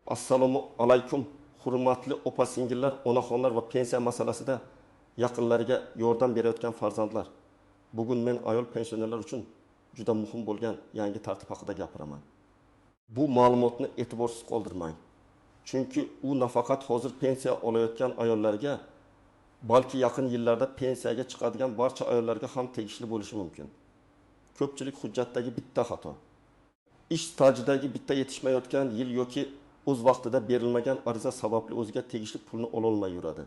Assalomu alaykum, hurmatli opa-singillar, onaxonlar va pensiya masalasida yaqinlariga yordam berayotgan farzandlar. Bugun men ayol pensionerlar uchun juda muhim bo'lgan yangi tartib haqida gapiraman. Bu ma'lumotni e'tiborsiz qoldirmang. Chunki u nafaqat hozir pensiya olayotgan ayollarga, balki yaqin yillarda pensiyaga chiqadigan barcha ayollarga ham tegishli bo'lishi mumkin. Ko'pchilik hujjatdagi bitta xato. Ish stajidagi bitta yetishmayotgan yil yoki o'z vaqtida berilmagan ariza sababli o'ziga tegishli pulni ola olmay yuradi.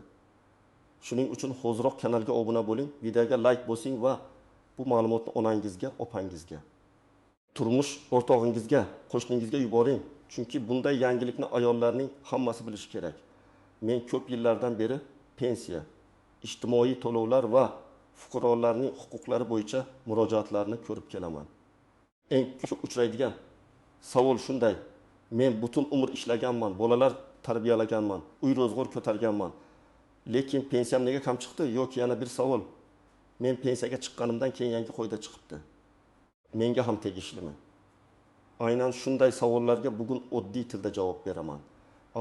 Shuning uchun hoziroq kanalga obuna bo'ling, videoga like bosing va bu ma'lumotni onangizga, opangizga, turmush o'rtog'ingizga, qo'shningizga yuboring. Chunki bunday yangilikni ayollarning hammasi bilishi kerak. Men ko'p yillardan beri pensiya, ijtimoiy to'lovlar va fuqarolarning huquqlari bo'yicha murojaatlarni ko'rib kelaman. Eng ko'p uchraydigan savol shunday: men butun umr ishlaganman, bolalar tarbiyalaganman, uy ro'zg'or ko'targanman. Lekin pensiyam nega kam chiqdi? Yoki yana bir savol: men pensiyaga chiqqanimdan keyin yangi qoida chiqibdi. Menga ham tegishlimi? Aynan shunday savollarga bugun oddiy tilda javob beraman.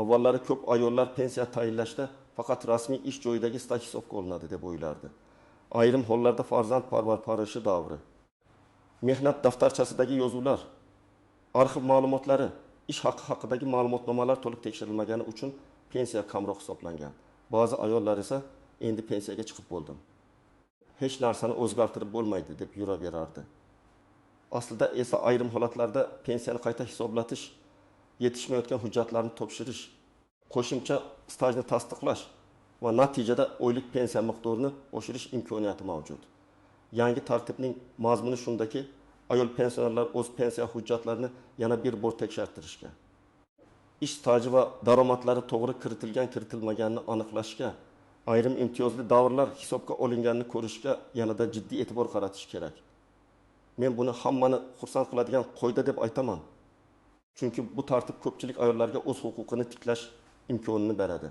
Avvallari ko'p ayollar pensiya tayinlashda faqat rasmiy ish joyidagi staj hisobga olinadi deb o'ylardi. Ayrim hollarda farzand parvarishi davri, mehnat daftarchasidagi yozuvlar, arxiv ma'lumotlari, ish haqi haqidagi ma'lumotnomalar to'liq tekshirilmagani uchun pensiya kamroq hisoblangan. Ba'zi ayollar esa endi pensiyaga chiqib bo'ldim, hech narsani o'zgartirib bo'lmaydi deb yuraverardi. Aslida esa ayrim holatlarda pensiyani qayta hisoblatish, yetishmayotgan hujjatlarni topshirish, qo'shimcha stajni tasdiqlash va natijada oylik pensiya miqdorini oshirish imkoniyati mavjud. Yangi tartibning mazmuni shundaki, ayol pensionerlar o'z pensiya hujjatlarini yana bir bor tekshirtirishga, ish staji va daromadlari to'g'ri kiritilmaganini aniqlashga, ayrim imtiyozli davrlar hisobga olinganini ko'rishga yanada jiddiy e'tibor qaratish kerak. Men buni hammani xursand qiladigan qoida deb aytaman. Chunki bu tartib ko'pchilik ayollarga o'z huquqini tiklash imkonini beradi.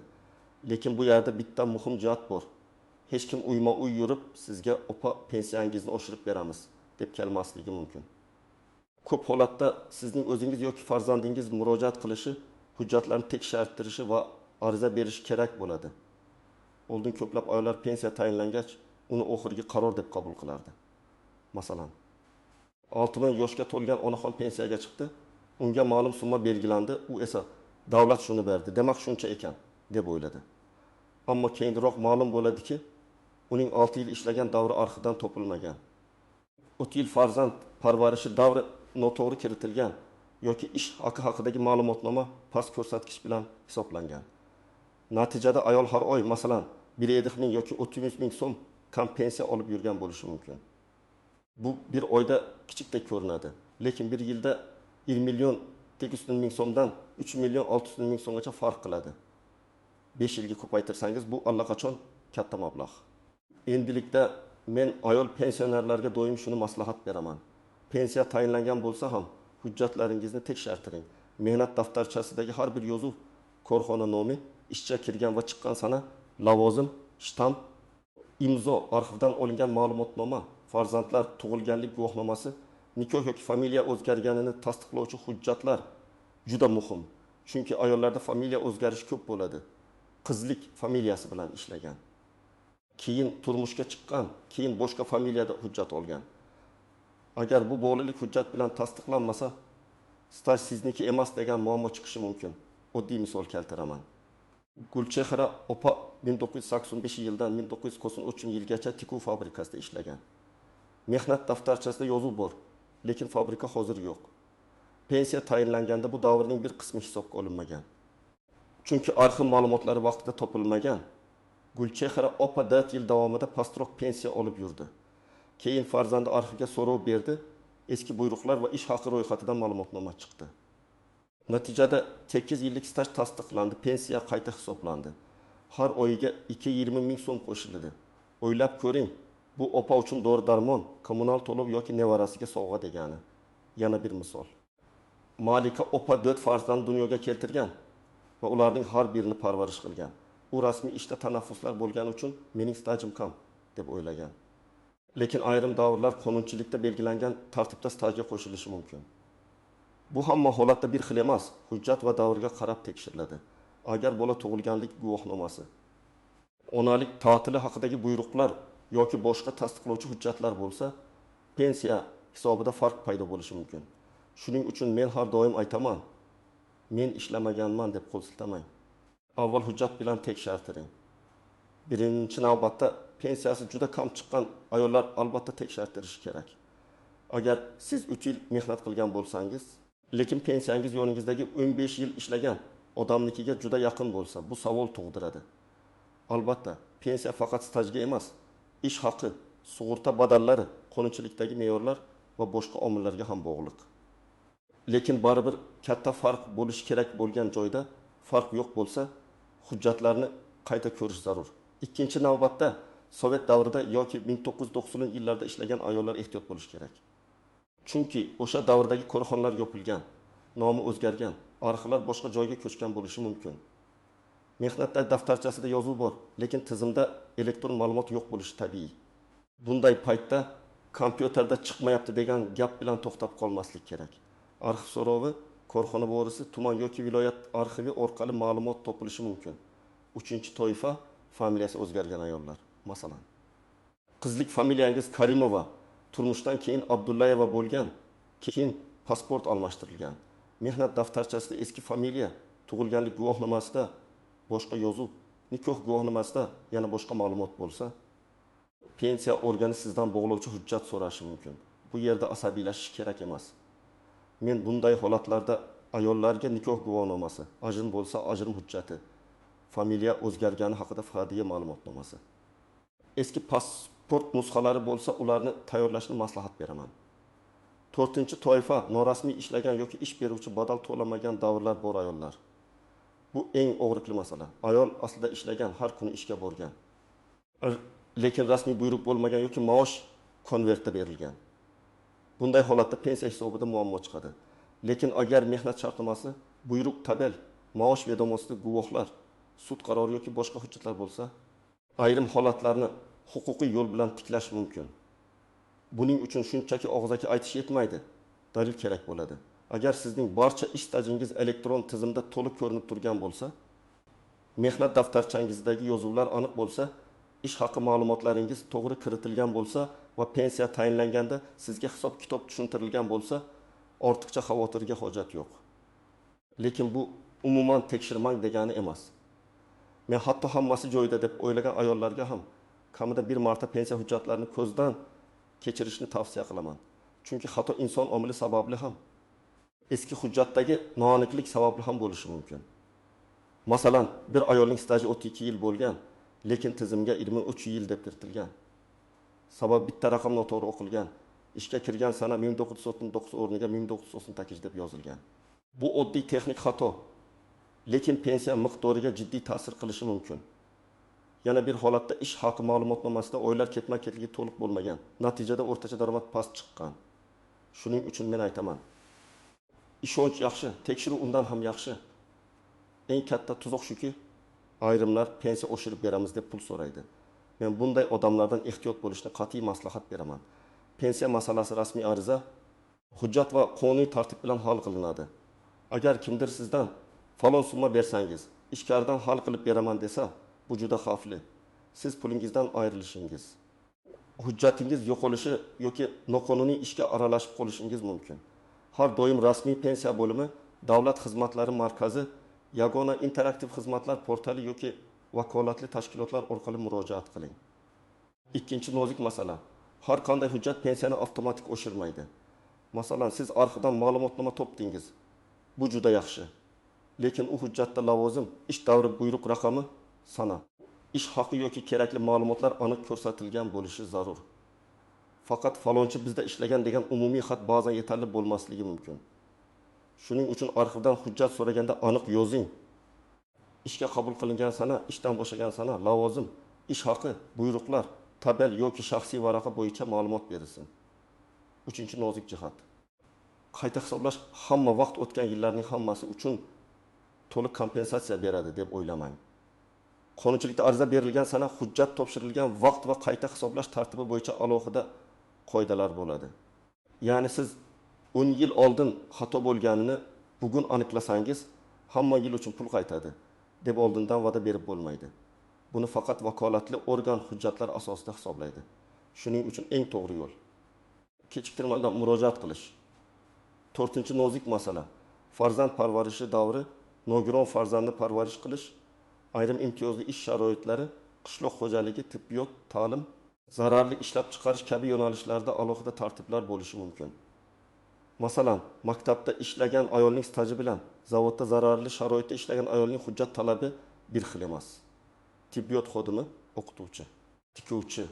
Lekin bu yerda bitta muhim jihat bor. Hech kim uyma-uy yurib sizga opa pensiyangizni oshirib beramiz deb kelmasligi mumkin. Ko'p holatda sizning o'zingiz yoki farzandingiz murojaat qilishi, hujjatlarni tekshirtirishi va ariza berishi kerak bo'ladi. Oldin ko'plab ayollar pensiya tayinlangach, uni oxirgi qaror deb qabul qilardi. Masalan, 60 yoshga to'lgan onaxon pensiyaga chiqdi, unga ma'lum summa belgilandi, u esa davlat shuni berdi, demak shuncha ekan deb o'yladi. Ammo keyinroq ma'lum bo'ladiki, uning 6 yil ishlagan davri arxidan topilmagan. 30 yil farzand parvarishi davri noto'g'ri kiritilgan yoki ish haqi haqidagi ma'lumotnoma past ko'rsatkich bilan hisoblangan. Natijada ayol har oy masalan 1,5 ming yoki 30 ming so'm kam pensiya olib yurgan bo'lishi mumkin. Bu bir oyda kichikdek ko'rinadi, lekin bir yilda 1 million 800 ming so'mdan 3 million 600 ming so'mgacha farq qiladi. 5 yilga ko'paytirsangiz bu allaqachon katta mablag'. Endilikda men ayol pensionerlarga doim shuni maslahat beraman. Pensiya tayinlangan bo'lsa ham hujjatlaringizni tekshirtiring. Mehnat daftarchasidagi har bir yozuv, korxona nomi, ishga kirgan va chiqqan sana, lavozim, shtamp, imzo, arxivdan olingan ma'lumotnoma, farzandlar tug'ilganlik guvohnomasi, nikoh yoki familiya o'zgarganini tasdiqlovchi hujjatlar juda muhim. Chunki ayollarda familiya o'zgarishi ko'p bo'ladi. Qizlik familiyasi bilan ishlagan, keyin turmushga chiqqan, keyin boshqa familiyada hujjat olgan. Agar bu bog'liqlik hujjat bilan tasdiqlanmasa, staj sizniki emas degan muammo chiqishi mumkin. Oddiy misol keltiraman. Gulchehra opa 1985 yildan 1993 yilgacha tikuv fabrikasida ishlagan. Mehnat daftarchasida yozuv bor, lekin fabrika hozir yo'q. Pensiya tayinlanganda bu davrning bir qismi hisobga olinmagan. Chunki arxiv ma'lumotlari vaqtida topilmagan. Gulchehra opa 4 yil davomida pastroq pensiya olib yurdi. Keyin farzandi arxivga so'rov berdi, eski buyruqlar va ish haqi ro'yxatidan ma'lumotnoma chiqdi. Natijada 8 yillik staj tasdiqlandi, pensiya qayta hisoblandi. Har oyiga 220 ming so'm qo'shildi. O'ylab ko'ring, bu opa uchun dori-darmon, kommunal to'lov yoki nevarasiga sovg'a degani. Yana bir misol. Malika opa 4 farzand dunyoga keltirgan va ularning har birini parvarish qilgan. U rasmiy ishda tanaffuslar bo'lgani uchun mening stajim kam deb o'ylagan. Lekin ayrim davrlar qonunchilikda belgilangan tartibda stajga qo'shilishi mumkin. Bu hamma holatda bir xil emas, hujjat va davrga qarab tekshiriladi. Agar bola tug'ilganlik guvohnomasi, onalik ta'tili haqidagi buyruqlar yoki boshqa tasdiqlovchi hujjatlar bo'lsa, pensiya hisobida farq paydo bo'lishi mumkin. Shuning uchun men har doim aytaman, men ishlamaganman deb qo'l siltamang. Avval hujjat bilan tekshirtiring. Birinchi navbatda pensiyasi juda kam chiqqan ayollar albatta tekshirtirishi kerak. Agar siz 3 yil mehnat qilgan bo'lsangiz, lekin pensiyangiz yoningizdagi 15 yil ishlagan odamnikiga juda yaqin bo'lsa, bu savol tug'diradi. Albatta, pensiya faqat stajga emas, ish haqi, sug'urta badallari, qonunchilikdagi me'yorlar va boshqa omillarga ham bog'liq. Lekin baribir katta farq bo'lishi kerak bo'lgan joyda farq yo'q bo'lsa, hujjatlarni qayta ko'rish zarur. Ikkinchi navbatda Sovet davrida yoki 1990-yillarda ishlagan ayollar ehtiyot bo'lish kerak. Chunki o'sha davrdagi korxonalar yopilgan, nomi o'zgargan, arxivlar boshqa joyga ko'chgan bo'lishi mumkin. Mehnatda daftarchasida yozuv bor, lekin tizimda elektron ma'lumot yo'q bo'lishi tabiiy. Bunday paytda kompyuterda chiqmayapti degan gap bilan to'xtab qolmaslik kerak. Arxiv so'rovi, korxona borisi, tuman yoki viloyat arxivi orqali ma'lumot topilishi mumkin. Uchinchi toifa familiyasi o'zgargan ayollar. Masalan, qizlik familiyangiz Karimova, turmushdan keyin Abdullayeva bo'lgan, keyin pasport almashtirilgan. Mehnat daftarchasida eski familiya, tug'ilganlik guvohnomasida boshqa yozuv, nikoh guvohnomasida yana boshqa ma'lumot bo'lsa, pensiya organi sizdan bog'lovchi hujjat so'rashi mumkin. Bu yerda asabiylashish kerak emas. Men bunday holatlarda ayollarga nikoh guvohnomasi, ajrim bo'lsa ajrim hujjati, familiya o'zgargani haqida fadya ma'lumotnomasi, eski pasport nusxalari bo'lsa, ularni tayyorlashni maslahat beraman. 4-toifa norasmiy ishlagan yoki ish beruvchi badal to'lamagan davrlar bor ayollar. Bu eng og'riqli masala. Ayol aslida ishlagan, har kuni ishga borgan. Lekin rasmiy buyruq bo'lmagan yoki maosh konvertda berilgan. Bunday holatda pensiya hisobida muammo chiqadi. Lekin agar mehnat shartnomasi, buyruq tabel, maosh vedomosti, guvohlar, sud qarori yoki boshqa hujjatlar bo'lsa, ayrim holatlarni huquqiy yo'l bilan tiklash mumkin. Buning uchun shunchaki og'zaki aytish yetmaydi, dalil kerak bo'ladi. Agar sizning barcha ish stajingiz elektron tizimda to'liq ko'rinib turgan bo'lsa, mehnat daftarchangizdagi yozuvlar aniq bo'lsa, ish haqi ma'lumotlaringiz to'g'ri kiritilgan bo'lsa va pensiya tayinlanganda sizga hisob-kitob tushuntirilgan bo'lsa, ortiqcha xavotirga hojat yo'q. Lekin bu umuman tekshirmang degani emas. Men hatto hammasi joyida deb o'ylagan ayollarga ham kamida bir marta pensiya hujjatlarini ko'zdan kechirishni tavsiya qilaman. Chunki xato inson omili sababli ham, eski hujjatdagi noaniqlik sababli ham bo'lishi mumkin. Masalan, bir ayolning staji 32 yil bo'lgan, lekin tizimga 23 yil deb kiritilgan. Sabab bitta raqam noto'g'ri o'qilgan. Ishga kirgan sana 1999 o'rniga 1998 deb yozilgan. Bu oddiy texnik xato, lekin pensiya miqdoriga jiddiy ta'sir qilishi mumkin. Yana bir holatda ish haqi ma'lumotnomasida oylar ketma-ketligi to'liq bo'lmagan. Natijada o'rtacha daromad past chiqqan. Shuning uchun men aytaman, ishonch yaxshi, tekshiruv undan ham yaxshi. Eng katta tuzoq shuki, ayrimlar pensiya oshirib beramiz deb pul so'raydi. Men bunday odamlardan ehtiyot bo'lishni qat'iy maslahat beraman. Pensiya masalasi rasmiy ariza, hujjat va qonuniy tartib bilan hal qilinadi. Agar kimdir sizdan falon summa bersangiz, ishkardan hal qilib beraman desa, bu juda xavfli. Siz pulingizdan ayrilishingiz, hujjatingiz yo'qolishi yoki noqonuniy ishga aralashib qolishingiz mumkin. Har doim rasmiy pensiya bo'limi, davlat xizmatlari markazi, yagona interaktiv xizmatlar portali yoki vakolatli tashkilotlar orqali murojaat qiling. Ikkinchi nozik masala. Har qanday hujjat pensiyani avtomatik oshirmaydi. Masalan, siz arxivdan ma'lumotnoma topdingiz. Bu juda yaxshi. Lekin u hujjatda lavozim, ish davri buyruq raqami, sana, ish haqi yoki kerakli ma'lumotlar aniq ko'rsatilgan bo'lishi zarur. Faqat falonchi bizda ishlagan degan umumiy xat ba'zan yetarli bo'lmasligi mumkin. Shuning uchun arxivdan hujjat so'raganda aniq yozing. Ishga qabul qilingan sana, ishdan bo'shagan sana, lavozim, ish haqi, buyruqlar, tabel yoki shaxsiy varaqa bo'yicha ma'lumot berilsin. Uchinchi nozik jihat. Qayta hisoblash hamma vaqt o'tgan yillarning hammasi uchun to'liq kompensatsiya beradi deb o'ylamang. Qonunchilikda ariza berilgan sana, hujjat topshirilgan vaqt va qayta hisoblash tartibi bo'yicha alohida qoidalar bo'ladi. Ya'ni siz 10 yil oldin xato bo'lganini bugun aniqlasangiz, hamma yil uchun pul qaytadi deb oldindan va'da berib bo'lmaydi. Buni faqat vakolatli organ hujjatlar asosida hisoblaydi. Shuning uchun eng to'g'ri yo'l kechiktirmadan murojaat qilish. 4-nozik masala. Farzand parvarishi davri, nogiron farzandni parvarish qilish, ayrim imtiyozli ish sharoitlari, qishloq xo'jaligi, tibbiyot, ta'lim, zararli ishlab chiqarish kabi yo'nalishlarda alohida tartiblar bo'lishi mumkin. Masalan, maktabda ishlagan ayolning staji bilan zavodda zararli sharoitda ishlagan ayolning hujjat talabi bir xil emas. Tibbiyot xodimi, o'qituvchi, tikuvchi,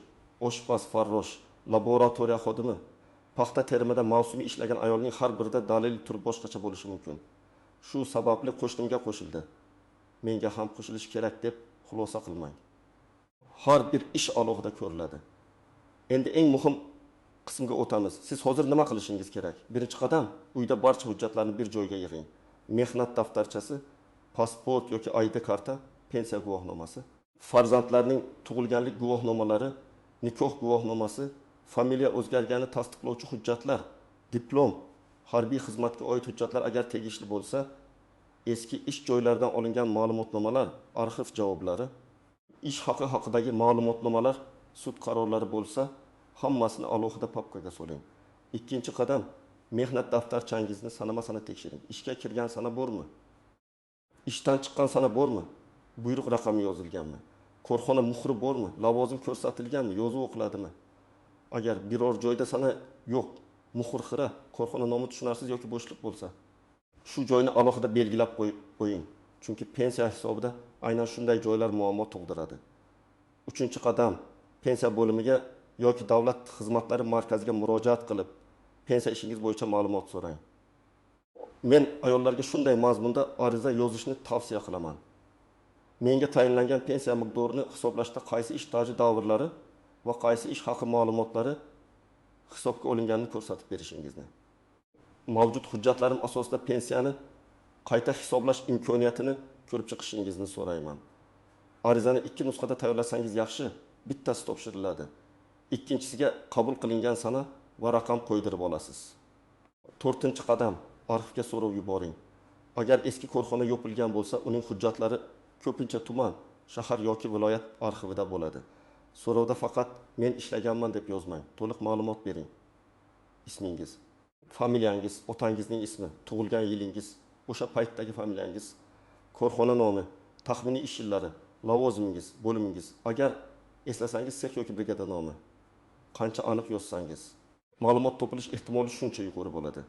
oshpaz, farrosh, laboratoriya xodimi, paxta terimida mavsumiy ishlagan ayolning har birida dalil turi boshqacha bo'lishi mumkin. Shu sababli qo'shnimga qo'shildi, menga ham qo'shilish kerak deb xulosa qilmang. Har bir ish alohida ko'riladi. Endi eng muhim qismga o'tamiz. Siz hozir nima qilishingiz kerak? Birinchi qadam, uyda barcha hujjatlarni bir joyga yig'ing. Mehnat daftarchasi, pasport yoki ID karta, pensiya guvohnomasi, farzandlarning tug'ilganlik guvohnomalari, nikoh guvohnomasi, familiya o'zgargani tasdiqlovchi hujjatlar, diplom, harbiy xizmatga oid hujjatlar agar tegishli bo'lsa, eski ish joylaridan olingan ma'lumotnomalar, arxiv javoblari, ish haqi haqidagi ma'lumotnomalar, sud qarorlari bo'lsa, hammasini alohida papkaga soling. Ikkinchi qadam, mehnat daftarchangizni sanama-sana tekshiring. Ishga kirgan sana bormi? Ishdan chiqqan sana bormi? Buyruq raqami yozilganmi? Korxona muhri bormi? Lavozim ko'rsatilganmi? Yozuv o'qiladimi? Agar biror joyda sana yo'q, muhr xira, korxona nomi tushunarsiz yoki bo'shliq bo'lsa, shu joyni alohida belgilab qo'ying. Chunki pensiya hisobida aynan shunday joylar muammo tug'diradi. Uchinchi qadam, pensiya bo'limiga yoki davlat xizmatlari markaziga murojaat qilib, pensiya ishingiz bo'yicha ma'lumot so'rang. Men ayollarga shunday mazmunda ariza yozishni tavsiya qilaman. Menga tayinlangan pensiya miqdorini hisoblashda qaysi ish staji davrlari va qaysi ish haqi ma'lumotlari hisobga olinganini ko'rsatib berishingizni. Mavjud hujjatlarim asosida pensiyani qayta hisoblash imkoniyatini ko'rib chiqishingizni so'rayman. Arizani 2 nusxada tayyorlasangiz yaxshi, bittasi topshiriladi. Ikkinchisiga qabul qilingan sana va raqam qo'ydirib olasiz. 4-qadam, arxivga so'rov yuboring. Agar eski korxona yopilgan bo'lsa, uning hujjatlari ko'pincha tuman, shahar yoki viloyat arxivida bo'ladi. So'rovda faqat men ishlaganman deb yozmang, to'liq ma'lumot bering. Ismingiz, familiyangiz, otangizning ismi, tug'ilgan yilingiz, o'sha paytdagi familiyangiz, korxona nomi, taxminiy ish yillari, lavozimingiz, bo'limingiz, agar eslasangiz sex yoki brigada nomi, qancha aniq yozsangiz, ma'lumot topilish ehtimoli shuncha yuqori bo'ladi.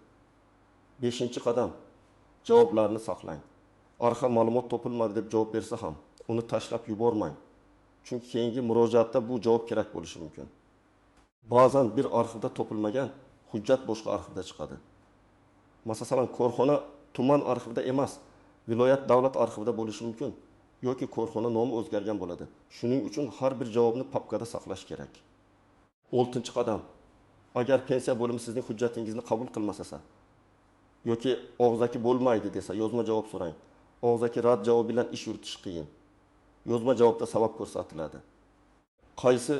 5-qadam, javoblarni saqlang. Arxa ma'lumot topilmadi deb javob bersa ham, uni tashlab yubormang. Chunki keyingi murojaatda bu javob kerak bo'lishi mumkin. Ba'zan bir arxivda topilmagan hujjat boshqa arxivda chiqadi. Masalan, korxona tuman arxivida emas, viloyat davlat arxivida bo'lishi mumkin yoki korxona nomi o'zgargan bo'ladi. Shuning uchun har bir javobni papkada saqlash kerak. 6-qadam. Agar pensiya bo'limi sizning hujjatingizni qabul qilmasa yoki og'zaki bo'lmaydi desa, yozma javob so'rang. Og'zaki rad javobi bilan ish yuritish qiyin. Yozma javobda sabab ko'rsatiladi. Qaysi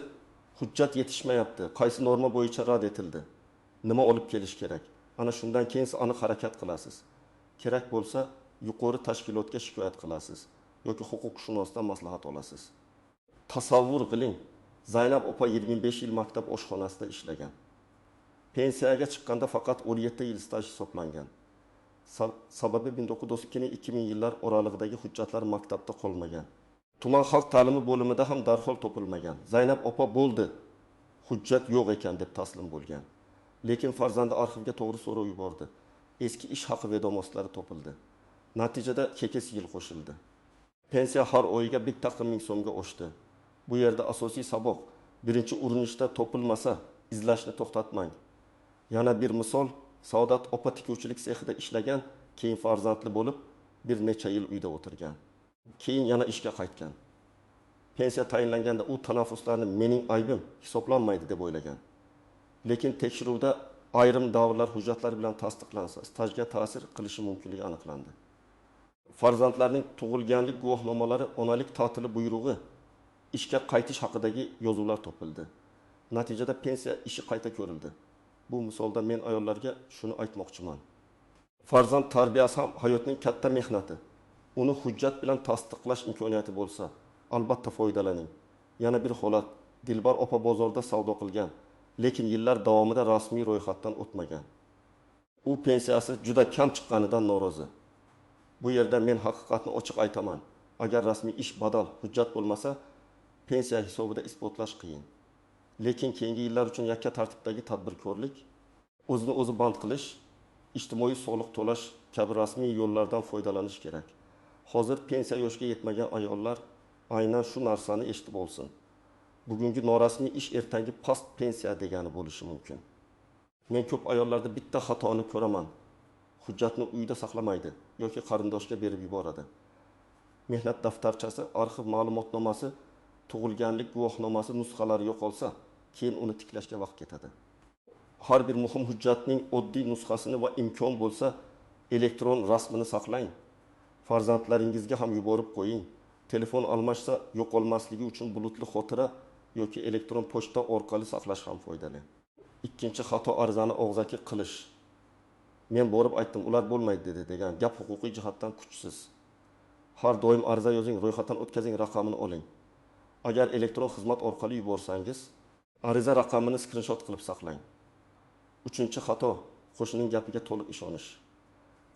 hujjat yetishmayapti, qaysi norma bo'yicha rad etildi, nima olib kelish kerak? Ana shundan keyin siz aniq harakat qilasiz. Kerak bo'lsa, yuqori tashkilotga shikoyat qilasiz yoki huquqshunosdan maslahat olasiz. Tasavvur qiling, Zaynab opa 25 yil maktab oshxonasida ishlagan. Pensiyaga chiqqanda faqat 17 yil staj hisoblangan. Sababi 1992-2000 yillar oralig'idagi hujjatlar maktabda qolmagan. Tuman xalq ta'limi bo'limida ham darhol topilmagan. Zaynab opa bo'ldi, hujjat yo'q ekan deb taslim bo'lgan. Lekin farzandi arxivga to'g'ri so'rov yubordi. Eski ish haqi vedomoslari topildi. Natijada 2 yil qo'shildi. Pensiya har oyiga 1 ming so'mga oshdi. Bu yerda asosiy saboq, birinchi urinishda topilmasa, izlashni to'xtatmang. Yana bir misol, Saodat opa tikuvchilik sexida ishlagan, keyin farzandli bo'lib, bir necha yil uyda o'tirgan. Keyin yana ishga qaytgan. Pensiya tayinlanganda u tanaffuslarni mening aybim hisoblanmaydi deb o'ylagan. Lekin tekshiruvda ayrim davrlar hujjatlar bilan tasdiqlansa, stajga ta'sir qilishi mumkinligi aniqlandi. Farzandlarning tug'ilganlik guvohnomalari, onalik ta'tili buyrug'i, ishga qaytish haqidagi yozuvlar topildi. Natijada pensiya ishi qayta ko'rildi. Bu misolda men ayollarga shuni aytmoqchiman. Farzand tarbiyasi ham hayotning katta mehnati. Uni hujjat bilan tasdiqlash imkoniyati bo'lsa, albatta foydalaning. Yana bir holat, Dilbar opa bozorda savdo qilgan, lekin yillar davomida rasmiy ro'yxatdan o'tmagan. U pensiyasi juda kam chiqqanidan norozi. Bu yerda men haqiqatni ochiq aytaman. Agar rasmiy ish badal, hujjat bo'lmasa, pensiya hisobida isbotlash qiyin. Lekin keyingi yillar uchun yakka tartibdagi tadbirkorlik, o'zini o'zi band qilish, ijtimoiy soliq to'lash kabi rasmiy yo'llardan foydalanish kerak. Hozir pensiya yoshiga yetmagan ayollar aynan shu narsani eshitib olsin. Bugungi norasmiy ish ertangi past pensiya degani bo'lishi mumkin. Men ko'p ayollarda bitta xatoni ko'raman. Hujjatni uyda saqlamaydi yoki qarindoshga berib yuboradi. Mehnat daftarchasi, arxiv ma'lumotnomasi, tug'ilganlik guvohnomasi nusxalari yo'qolsa, keyin uni tiklashga vaqt ketadi. Har bir muhim hujjatning oddiy nusxasini va imkon bo'lsa, elektron rasmini saqlang. Farzandlaringizga ham yuborib qo'ying. Telefon almashsa yo'qolmasligi uchun bulutli xotira yoki elektron pochta orqali saqlash ham foydali. Ikkinchi xato arizani og'zaki qilish. Men borib aytdim, ular bo'lmaydi dedi degan gap huquqiy jihatdan kuchsiz. Har doim ariza yozing, ro'yxatdan o'tkazing, raqamini oling. Agar elektron xizmat orqali yuborsangiz, ariza raqamini skrinshot qilib saqlang. Uchinchi xato, qo'shnining gapiga to'liq ishonish.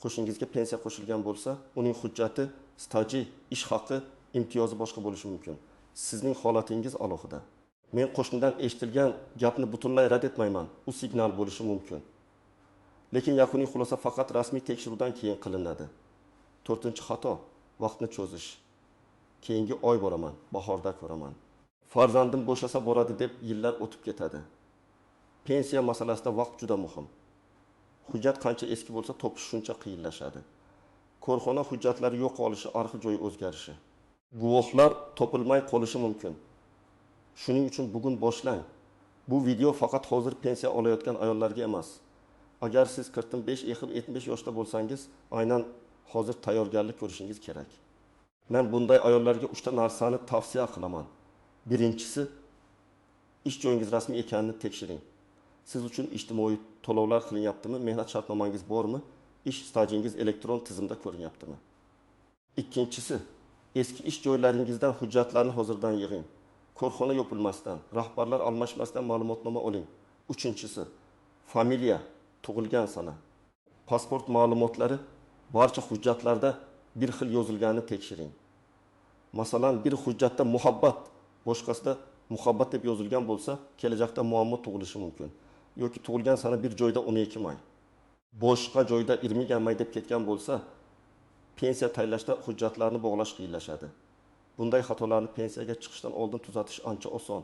Qo'shningizga pensiya qo'shilgan bo'lsa, uning hujjati, staji, ish haqi, imtiyozi boshqa bo'lishi mumkin. Sizning holatingiz alohida. Men qo'shnidan eshitilgan gapni butunlay rad etmayman. U signal bo'lishi mumkin. Lekin yakuniy xulosa faqat rasmiy tekshiruvdan keyin qilinadi. To'rtinchi xato, vaqtni cho'zish. Keyingi oy boraman, bahorda ko'raman. Farzandim bo'shasa boradi deb yillar o'tib ketadi. Pensiya masalasida vaqt juda muhim. Hujjat qancha eski bo'lsa, topish shuncha qiyinlashadi. Korxona hujjatlari yo'qolishi, arxiv joyi o'zgarishi. Guvohlar topilmay qolishi mumkin. Shuning uchun bugun boshlang. Bu video faqat hozir pensiya olayotgan ayollarga emas. Agar siz 45-70 yoshda bo'lsangiz, aynan hozir tayyorgarlik ko'rishingiz kerak. Men bunday ayollarga 3 ta narsani tavsiya qilaman. Birinchisi, ish joyingiz rasmiy ekanini tekshiring. Siz uchun ijtimoiy to'lovlar qilinyaptimi, mehnat shartnomangiz bormi, ish stajingiz elektron tizimda ko'rinyaptimi? Ikkinchisi, eski ish joylaringizdan hujjatlarni hozirdan yig'ing. Korxona yopilmasdan, rahbarlar almashmasdan ma'lumotnoma oling. Uchinchisi, familiya, tug'ilgan sana, pasport ma'lumotlari barcha hujjatlarda bir xil yozilganini tekshiring. Masalan, bir hujjatda muhabbat, boshqasida muhabbat deb yozilgan bo'lsa, kelajakda muammo tug'ilishi mumkin. Yoki tug'ilgan sana bir joyda 12 may, boshqa joyda 20 may deb ketgan bo'lsa, pensiya tayinlashda hujjatlarni bog'lash qiyinlashadi. Bunday xatolarni pensiyaga chiqishdan oldin tuzatish ancha oson.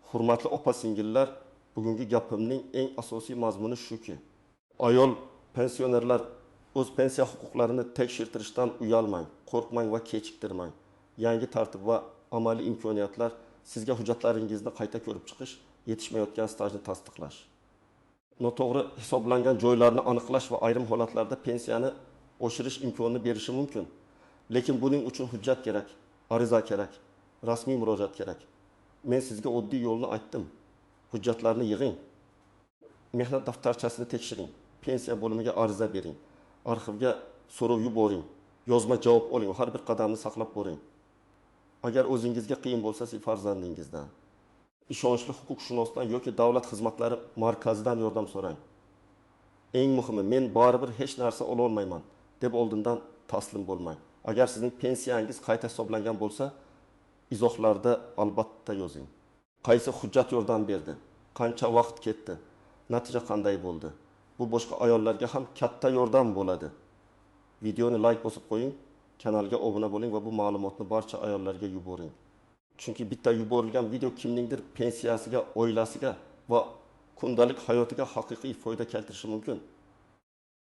Hurmatli opa-singillar, bugungi gapimning eng asosiy mazmuni shuki, ayol pensionerlar o'z pensiya huquqlarini tekshirtirishdan uyalmang, qo'rqmang va kechiktirmang. Yangi tartib va amaliy imkoniyatlar sizga hujjatlaringizni qayta ko'rib chiqish, yetishmayotgan stajni tasdiqlash, noto'g'ri hisoblangan joylarni aniqlash va ayrim holatlarda pensiyani oshirish imkonini berishi mumkin. Lekin buning uchun hujjat kerak, ariza kerak, rasmiy murojaat kerak. Men sizga oddiy yo'lni aytdim. Hujjatlarni yig'ing. Mehnat daftarchasini tekshiring. Pensiya bo'limiga ariza bering. Arxivga so'rov yuboring. Yozma javob oling. Har bir qadamni saqlab boring. Agar o'zingizga qiyin bo'lsa, siz farzandingizdan, ishonchli huquqshunosdan yoki davlat xizmatlari markazidan yordam so'rang. Eng muhimi, men baribir hech narsa ola olmayman deb oldindan taslim bo'lmang. Agar sizning pensiyangiz qayta hisoblangan bo'lsa, izohlarda albatta yozing. Qaysi hujjat yordam berdi? Qancha vaqt ketdi? Natija qanday bo'ldi? Bu boshqa ayollarga ham katta yordam bo'ladi. Videoni like bosib qo'ying, kanalga obuna bo'ling va bu ma'lumotni barcha ayollarga yuboring. Chunki bitta yuborilgan video kimningdir pensiyasiga, oilasiga va kundalik hayotiga haqiqiy foyda keltirishi mumkin.